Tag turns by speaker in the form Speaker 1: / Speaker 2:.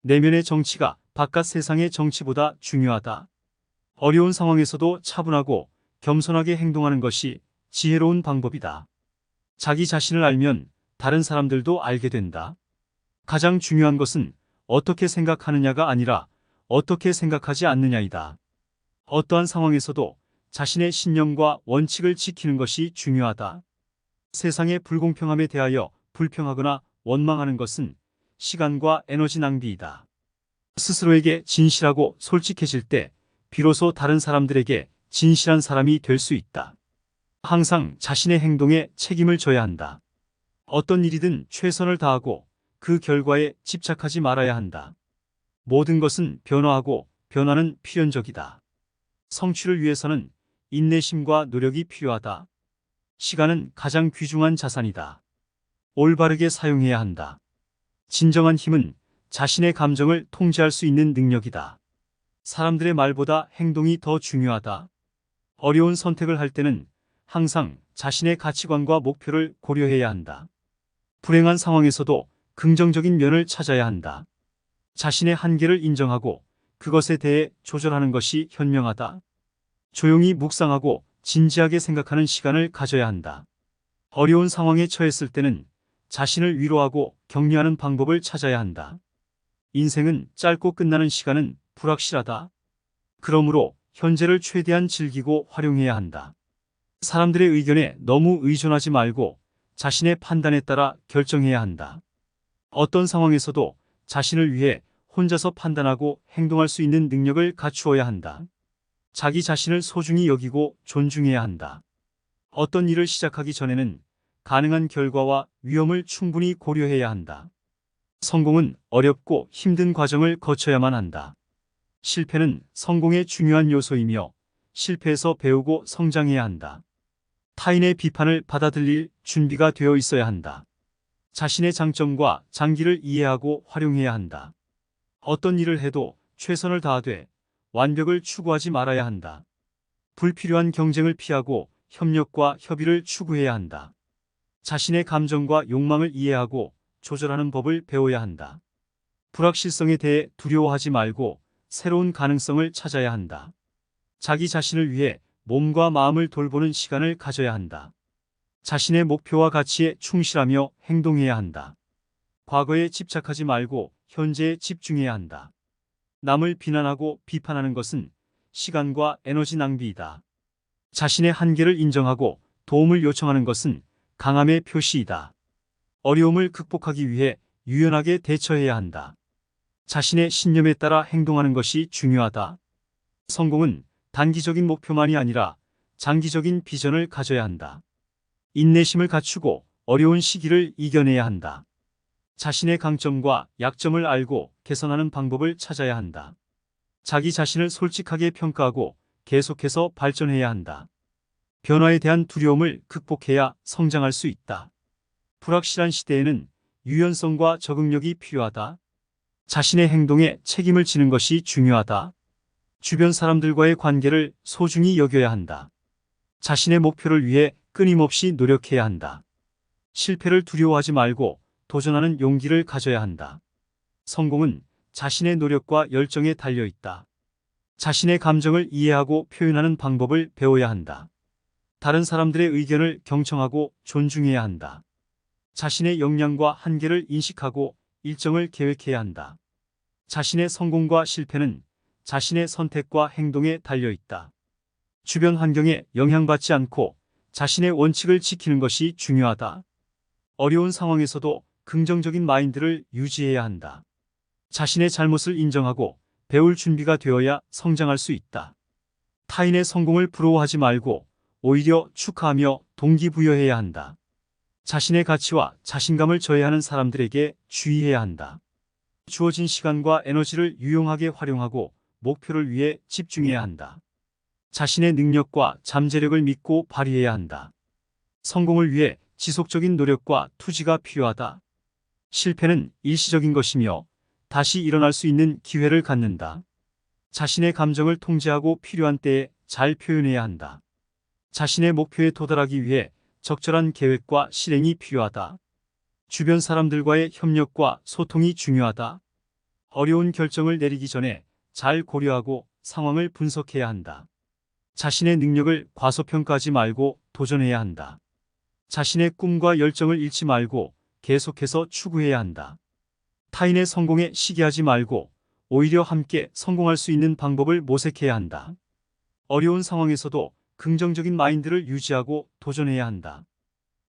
Speaker 1: 내면의 정치가 바깥 세상의 정치보다 중요하다. 어려운 상황에서도 차분하고 겸손하게 행동하는 것이 지혜로운 방법이다. 자기 자신을 알면 다른 사람들도 알게 된다. 가장 중요한 것은 어떻게 생각하느냐가 아니라 어떻게 생각하지 않느냐이다. 어떠한 상황에서도 자신의 신념과 원칙을 지키는 것이 중요하다. 세상의 불공평함에 대하여 불평하거나 원망하는 것은 시간과 에너지 낭비이다. 스스로에게 진실하고 솔직해질 때 비로소 다른 사람들에게 진실한 사람이 될 수 있다. 항상 자신의 행동에 책임을 져야 한다. 어떤 일이든 최선을 다하고 그 결과에 집착하지 말아야 한다. 모든 것은 변화하고 변화는 필연적이다. 성취를 위해서는 인내심과 노력이 필요하다. 시간은 가장 귀중한 자산이다. 올바르게 사용해야 한다. 진정한 힘은 자신의 감정을 통제할 수 있는 능력이다. 사람들의 말보다 행동이 더 중요하다. 어려운 선택을 할 때는 항상 자신의 가치관과 목표를 고려해야 한다. 불행한 상황에서도 긍정적인 면을 찾아야 한다. 자신의 한계를 인정하고 그것에 대해 조절하는 것이 현명하다. 조용히 묵상하고 진지하게 생각하는 시간을 가져야 한다. 어려운 상황에 처했을 때는 자신을 위로하고 격려하는 방법을 찾아야 한다. 인생은 짧고 끝나는 시간은 불확실하다. 그러므로 현재를 최대한 즐기고 활용해야 한다. 사람들의 의견에 너무 의존하지 말고 자신의 판단에 따라 결정해야 한다. 어떤 상황에서도 자신을 위해 혼자서 판단하고 행동할 수 있는 능력을 갖추어야 한다. 자기 자신을 소중히 여기고 존중해야 한다. 어떤 일을 시작하기 전에는 가능한 결과와 위험을 충분히 고려해야 한다. 성공은 어렵고 힘든 과정을 거쳐야만 한다. 실패는 성공의 중요한 요소이며 실패에서 배우고 성장해야 한다. 타인의 비판을 받아들일 준비가 되어 있어야 한다. 자신의 장점과 장기를 이해하고 활용해야 한다. 어떤 일을 해도 최선을 다하되 완벽을 추구하지 말아야 한다. 불필요한 경쟁을 피하고 협력과 협의를 추구해야 한다. 자신의 감정과 욕망을 이해하고 조절하는 법을 배워야 한다. 불확실성에 대해 두려워하지 말고 새로운 가능성을 찾아야 한다. 자기 자신을 위해 몸과 마음을 돌보는 시간을 가져야 한다. 자신의 목표와 가치에 충실하며 행동해야 한다. 과거에 집착하지 말고 현재에 집중해야 한다. 남을 비난하고 비판하는 것은 시간과 에너지 낭비이다. 자신의 한계를 인정하고 도움을 요청하는 것은 강함의 표시이다. 어려움을 극복하기 위해 유연하게 대처해야 한다. 자신의 신념에 따라 행동하는 것이 중요하다. 성공은 단기적인 목표만이 아니라 장기적인 비전을 가져야 한다. 인내심을 갖추고 어려운 시기를 이겨내야 한다. 자신의 강점과 약점을 알고 개선하는 방법을 찾아야 한다. 자기 자신을 솔직하게 평가하고 계속해서 발전해야 한다. 변화에 대한 두려움을 극복해야 성장할 수 있다. 불확실한 시대에는 유연성과 적응력이 필요하다. 자신의 행동에 책임을 지는 것이 중요하다. 주변 사람들과의 관계를 소중히 여겨야 한다. 자신의 목표를 위해 끊임없이 노력해야 한다. 실패를 두려워하지 말고 도전하는 용기를 가져야 한다. 성공은 자신의 노력과 열정에 달려 있다. 자신의 감정을 이해하고 표현하는 방법을 배워야 한다. 다른 사람들의 의견을 경청하고 존중해야 한다. 자신의 역량과 한계를 인식하고 일정을 계획해야 한다. 자신의 성공과 실패는 자신의 선택과 행동에 달려 있다. 주변 환경에 영향받지 않고 자신의 원칙을 지키는 것이 중요하다. 어려운 상황에서도 긍정적인 마인드를 유지해야 한다. 자신의 잘못을 인정하고 배울 준비가 되어야 성장할 수 있다. 타인의 성공을 부러워하지 말고 오히려 축하하며 동기부여해야 한다. 자신의 가치와 자신감을 저해하는 사람들에게 주의해야 한다. 주어진 시간과 에너지를 유용하게 활용하고 목표를 위해 집중해야 한다. 자신의 능력과 잠재력을 믿고 발휘해야 한다. 성공을 위해 지속적인 노력과 투지가 필요하다. 실패는 일시적인 것이며 다시 일어날 수 있는 기회를 갖는다. 자신의 감정을 통제하고 필요한 때에 잘 표현해야 한다. 자신의 목표에 도달하기 위해 적절한 계획과 실행이 필요하다. 주변 사람들과의 협력과 소통이 중요하다. 어려운 결정을 내리기 전에 잘 고려하고 상황을 분석해야 한다. 자신의 능력을 과소평가하지 말고 도전해야 한다. 자신의 꿈과 열정을 잃지 말고 계속해서 추구해야 한다. 타인의 성공에 시기하지 말고 오히려 함께 성공할 수 있는 방법을 모색해야 한다. 어려운 상황에서도 긍정적인 마인드를 유지하고 도전해야 한다.